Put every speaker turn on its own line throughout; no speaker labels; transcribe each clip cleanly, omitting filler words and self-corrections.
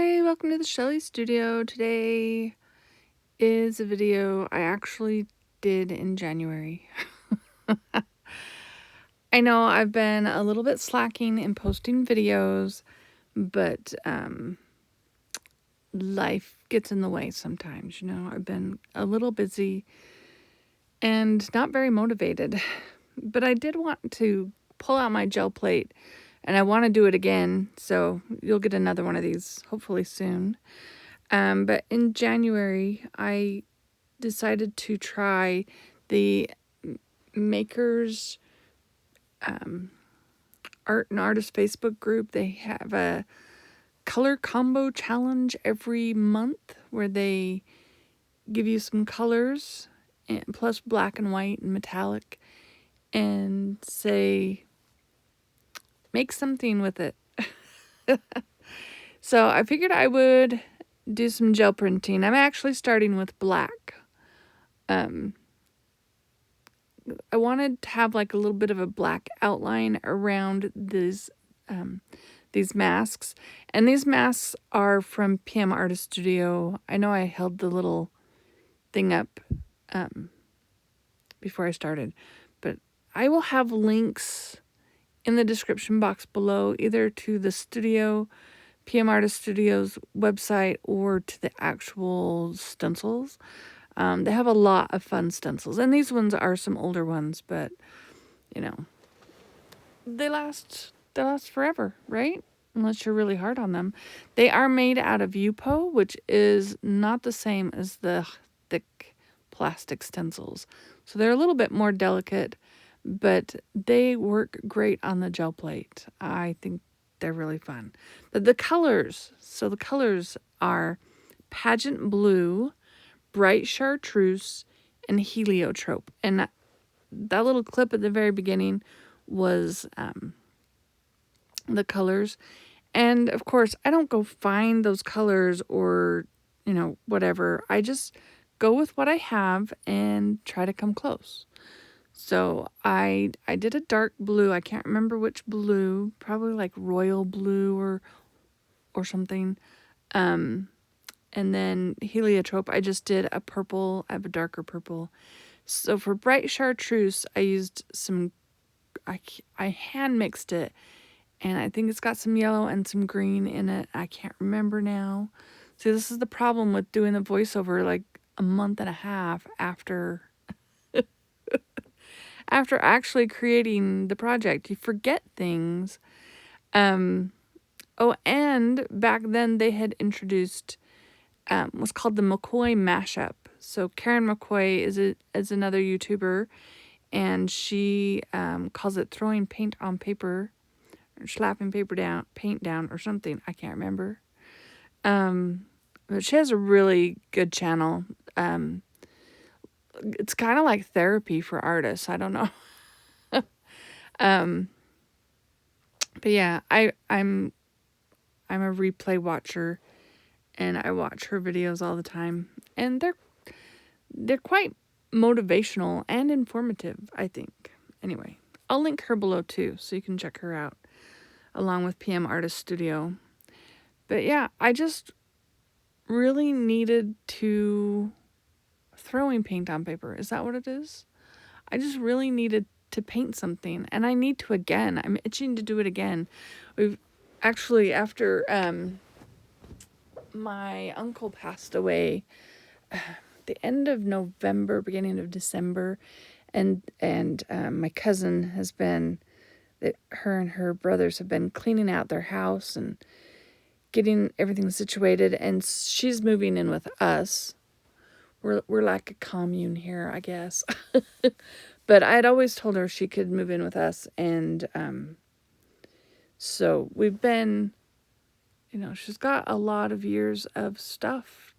Hi, welcome to the Shelly Studio. Today is a video I actually did in January. I know I've been a little bit slacking in posting videos, but life gets in the way sometimes, I've been a little busy and not very motivated. But I did want to pull out my gel plate, and I want to do it again, so you'll get another one of these hopefully soon. But in January, I decided to try the Makers Art and Artist Facebook group. They have a color combo challenge every month where they give you some colors and plus black and white and metallic and say, make something with it. So I figured I would do some gel printing. I'm actually starting with black. I wanted to have like a little bit of a black outline around these masks. And these masks are from PM Artist Studio. I know I held the little thing up before I started, but I will have links in the description box below, either to the studio, PM Artist Studio's website, or to the actual stencils. They have a lot of fun stencils, and these ones are some older ones, but they last forever, right? Unless you're really hard on them. They are made out of UPO, which is not the same as the thick plastic stencils. So they're a little bit more delicate, but they work great on the gel plate. I think they're really fun. But the colors are Pageant Blue, Bright Chartreuse, and Heliotrope. And that little clip at the very beginning was the colors. And of course, I don't go find those colors or, whatever. I just go with what I have and try to come close. So I did a dark blue. I can't remember which blue, probably like royal blue or something. And then heliotrope, I just did a purple. I have a darker purple. So for bright chartreuse, I used I hand mixed it, and I think it's got some yellow and some green in it. I can't remember now. See, this is the problem with doing the voiceover like a month and a half after actually creating the project. You forget things. Oh, and back then they had introduced what's called the McCoy mashup. So Karen McCoy is another YouTuber, and she calls it throwing paint on paper, or slapping paint down, or something. I can't remember. But she has a really good channel. It's kind of like therapy for artists. I don't know. But yeah, I'm a replay watcher, and I watch her videos all the time, and they're quite motivational and informative, I think. Anyway, I'll link her below too, so you can check her out, along with PM Artist Studio. But yeah, I just really needed to throwing paint on paper. Is that what it is? I just really needed to paint something, and I need to again. I'm itching to do it again. We've actually, after my uncle passed away the end of November, beginning of December, and my cousin has been, her and her brothers have been cleaning out their house and getting everything situated, and she's moving in with us. We're like a commune here, I guess. But I had always told her she could move in with us, and so we've been, she's got a lot of years of stuff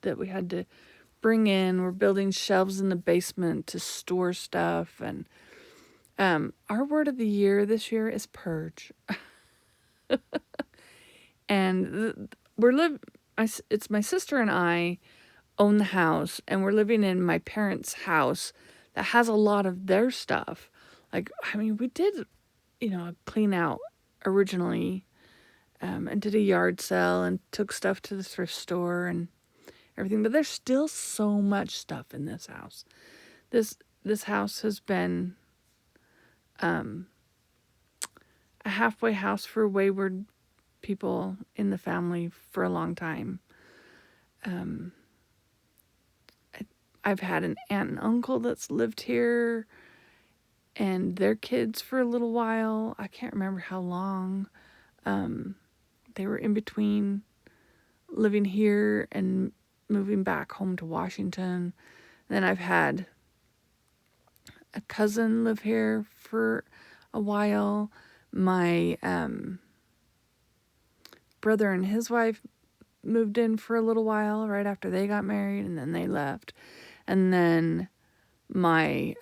that we had to bring in. We're building shelves in the basement to store stuff, and our word of the year this year is purge. And it's my sister and I own the house, and we're living in my parents' house that has a lot of their stuff. Like, I mean, we did, a clean out originally, and did a yard sale and took stuff to the thrift store and everything. But there's still so much stuff in this house. This house has been um, a halfway house for wayward people in the family for a long time. I've had an aunt and uncle that's lived here and their kids for a little while. I can't remember how long. They were in between living here and moving back home to Washington. Then I've had a cousin live here for a while. My brother and his wife moved in for a little while right after they got married, and then they left. And then my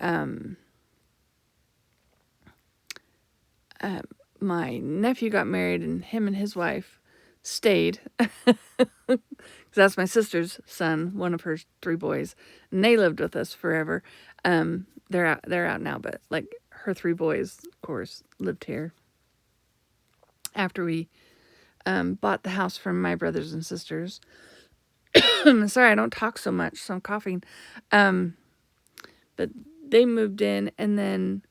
my nephew got married, and him and his wife stayed. That's my sister's son, one of her 3 boys, and they lived with us forever. They're out now, but like her 3 boys, of course, lived here after we bought the house from my brothers and sisters. Sorry, I don't talk so much, so I'm coughing. But they moved in, and then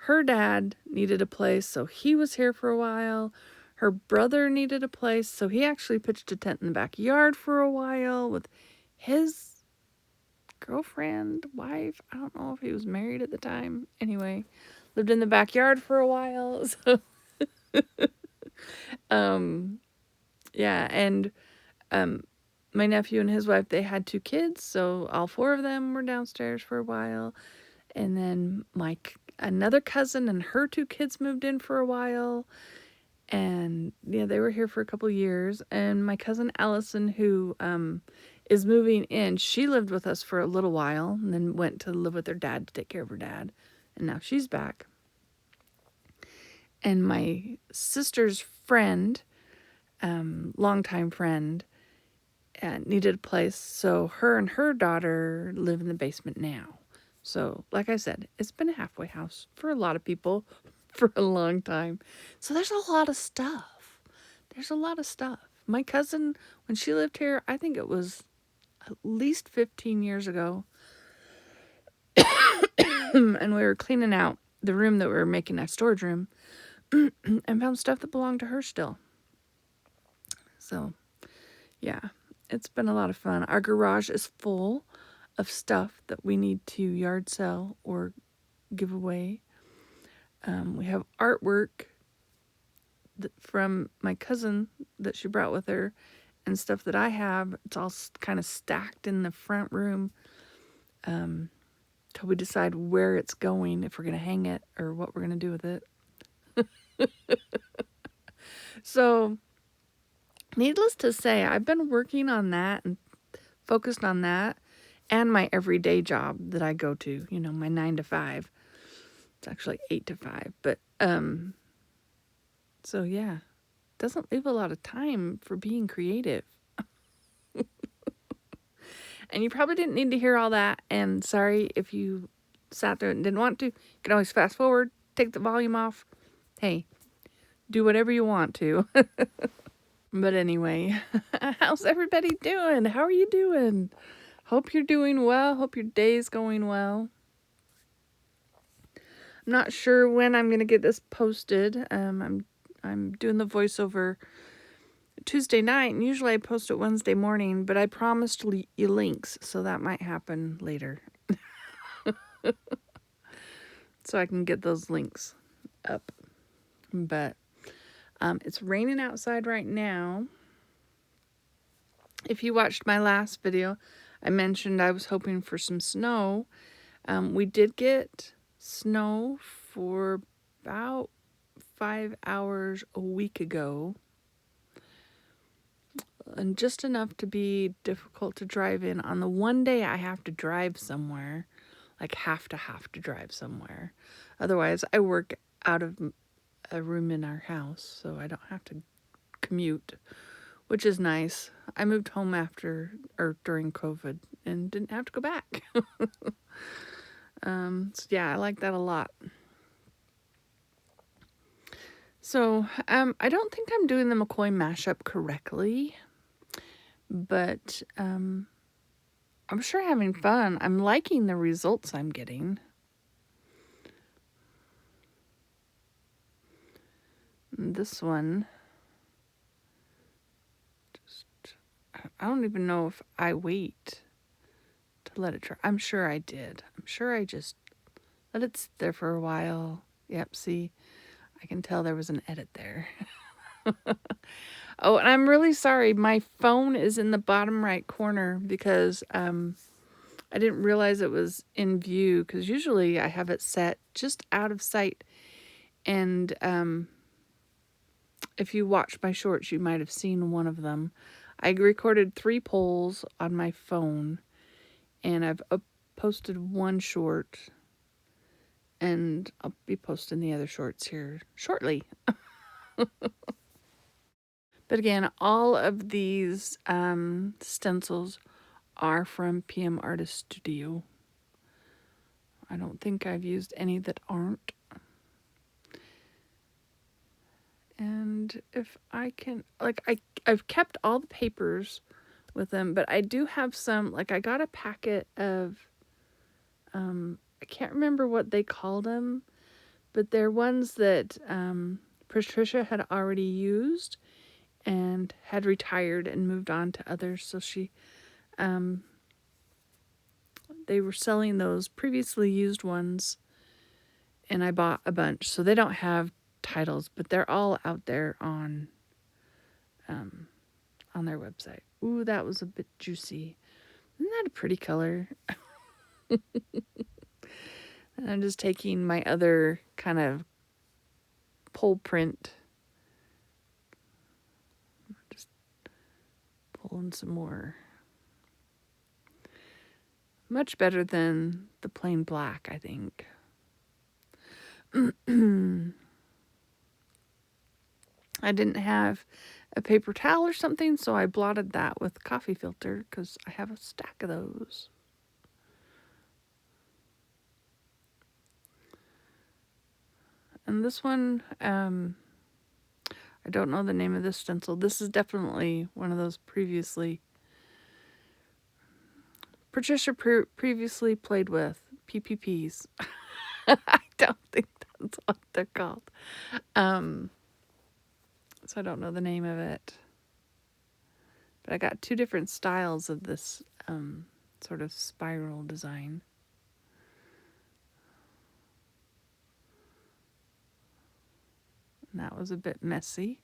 her dad needed a place, so he was here for a while. Her brother needed a place, so he actually pitched a tent in the backyard for a while with his girlfriend, wife. I don't know if he was married at the time. Anyway, lived in the backyard for a while. So, yeah, and my nephew and his wife, they had 2 kids, so all 4 of them were downstairs for a while. And then another cousin and her 2 kids moved in for a while. And yeah, they were here for a couple years. And my cousin Allison, who is moving in, she lived with us for a little while and then went to live with her dad to take care of her dad. And now she's back. And my sister's friend, longtime friend, needed a place. So her and her daughter live in the basement now. So, like I said, it's been a halfway house for a lot of people for a long time. So there's a lot of stuff. My cousin, when she lived here, I think it was at least 15 years ago. And we were cleaning out the room that we were making a storage room and found stuff that belonged to her still. So, yeah, it's been a lot of fun. Our garage is full of stuff that we need to yard sell or give away. We have artwork from my cousin that she brought with her and stuff that I have. It's all kind of stacked in the front room till we decide where it's going, if we're going to hang it or what we're going to do with it. So, needless to say, I've been working on that and focused on that and my everyday job that I go to, my 9 to 5. It's actually 8 to 5, but so yeah, doesn't leave a lot of time for being creative. And you probably didn't need to hear all that, and sorry if you sat there and didn't want to. You can always fast forward, take the volume off. Hey, do whatever you want to. But anyway, how's everybody doing? How are you doing? Hope you're doing well. Hope your day's going well. I'm not sure when I'm going to get this posted. I'm doing the voiceover Tuesday night, and usually I post it Wednesday morning, but I promised you links, so that might happen later. So I can get those links up. But it's raining outside right now. If you watched my last video, I mentioned I was hoping for some snow. We did get snow for about 5 hours a week ago. And just enough to be difficult to drive in. On the one day I have to drive somewhere, like have to drive somewhere. Otherwise, I work out of a room in our house, so I don't have to commute, which is nice. I moved home during COVID and didn't have to go back. So yeah, I like that a lot. So, I don't think I'm doing the McCoy mashup correctly, but I'm sure having fun. I'm liking the results I'm getting. And this one, just, I don't even know if I wait to let it dry. I'm sure I did. I'm sure I just let it sit there for a while. Yep, see, I can tell there was an edit there. Oh, and I'm really sorry. My phone is in the bottom right corner because I didn't realize it was in view because usually I have it set just out of sight. And if you watched my shorts, you might have seen one of them. I recorded 3 polls on my phone, and I've posted one short, and I'll be posting the other shorts here shortly. But again, all of these stencils are from PM Artist Studio. I don't think I've used any that aren't. And if I can, like, I've kept all the papers with them, but I do have some, like, I got a packet of, I can't remember what they called them, but they're ones that Patricia had already used and had retired and moved on to others. So they were selling those previously used ones, and I bought a bunch. So they don't have titles, but they're all out there on their website. Ooh, that was a bit juicy. Isn't that a pretty color? And I'm just taking my other kind of pole print, just pulling some more. Much better than the plain black, I think. I didn't have a paper towel or something, so I blotted that with coffee filter because I have a stack of those. And this one, I don't know the name of this stencil. This is definitely one of those Patricia previously played with PPPs. I don't think that's what they're called. So I don't know the name of it. But I got 2 different styles of this sort of spiral design. And that was a bit messy.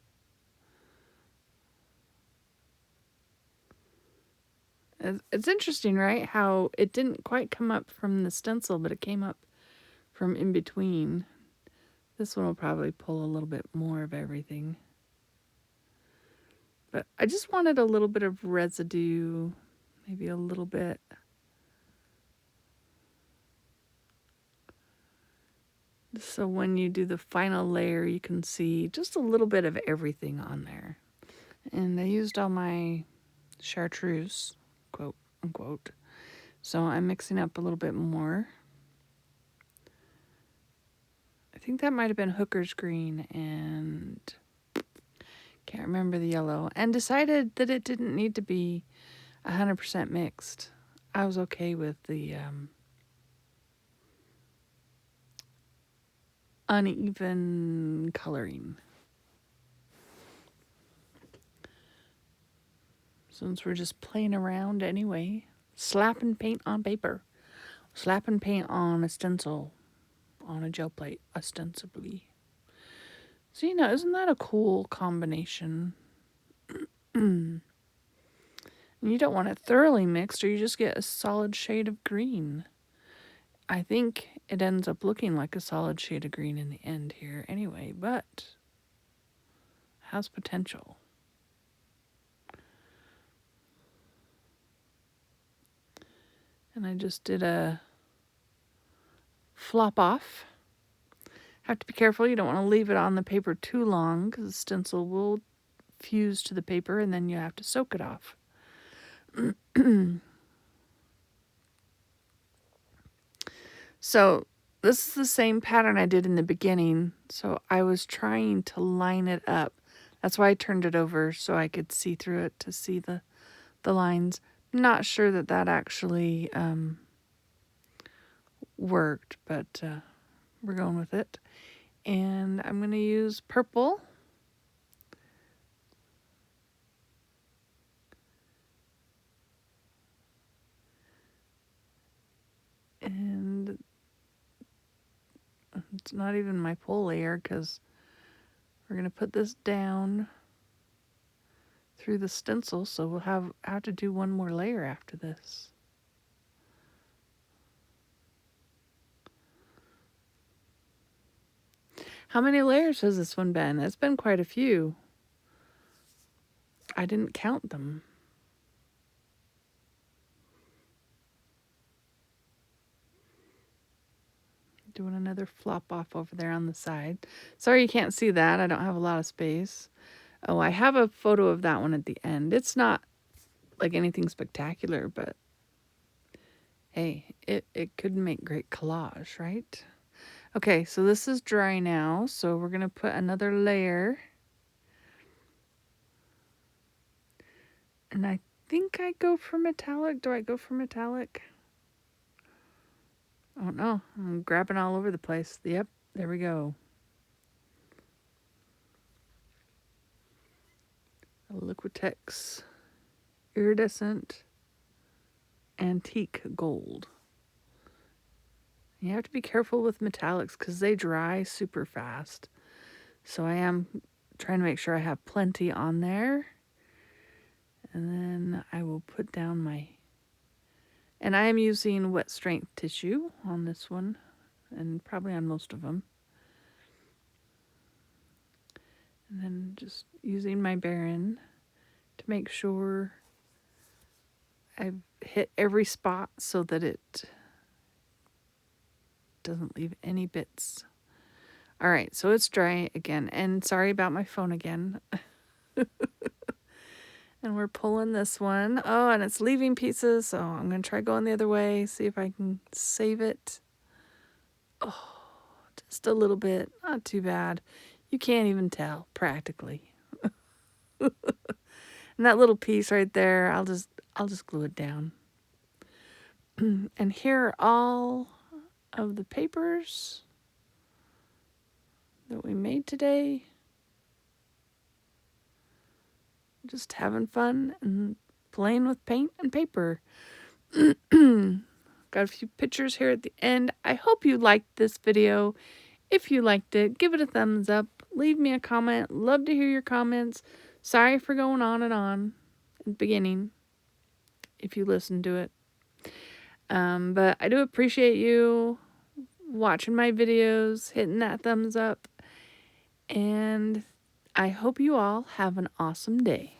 It's interesting, right? How it didn't quite come up from the stencil, but it came up from in between. This one will probably pull a little bit more of everything. But I just wanted a little bit of residue, maybe a little bit. So when you do the final layer, you can see just a little bit of everything on there. And I used all my chartreuse, quote unquote. So I'm mixing up a little bit more. I think that might have been Hooker's green and can't remember the yellow. And decided that it didn't need to be 100% mixed. I was okay with the uneven coloring. Since we're just playing around anyway. Slapping paint on paper. Slapping paint on a stencil. On a gel plate, ostensibly. So, isn't that a cool combination? And you don't want it thoroughly mixed or you just get a solid shade of green. I think it ends up looking like a solid shade of green in the end here anyway, but has potential. And I just did a flop off. Have to be careful. You don't want to leave it on the paper too long because the stencil will fuse to the paper and then you have to soak it off. So This is the same pattern I did in the beginning, so I was trying to line it up. That's why I turned it over so I could see through it to see the lines. Not sure that that actually worked, but we're going with it. And I'm going to use purple. And it's not even my pole layer because we're going to put this down through the stencil, so we'll have to do one more layer after this. How many layers has this one been? It's been quite a few. I didn't count them. Doing another flop off over there on the side. Sorry you can't see that. I don't have a lot of space. Oh, I have a photo of that one at the end. It's not like anything spectacular, but hey, it could make great collage, right? Okay, so this is dry now, so we're going to put another layer. And I think I go for metallic. Do I go for metallic? Oh no, I'm grabbing all over the place. Yep, there we go. Liquitex iridescent antique gold. You have to be careful with metallics because they dry super fast. So I am trying to make sure I have plenty on there. And then I will put down my... And I am using wet strength tissue on this one, and probably on most of them. And then just using my Baron to make sure I've hit every spot so that it doesn't leave any bits. All right, so it's dry again. And sorry about my phone again. And we're pulling this one. Oh, and it's leaving pieces, so I'm going to try going the other way, see if I can save it. Oh, just a little bit. Not too bad. You can't even tell, practically. And that little piece right there, I'll just glue it down. And here are all of the papers that we made today. Just having fun and playing with paint and paper. Got a few pictures here at the end. I hope you liked this video. If you liked it, give it a thumbs up. Leave me a comment. Love to hear your comments. Sorry for going on and on at the beginning, if you listened to it. But I do appreciate you watching my videos, hitting that thumbs up. And I hope you all have an awesome day.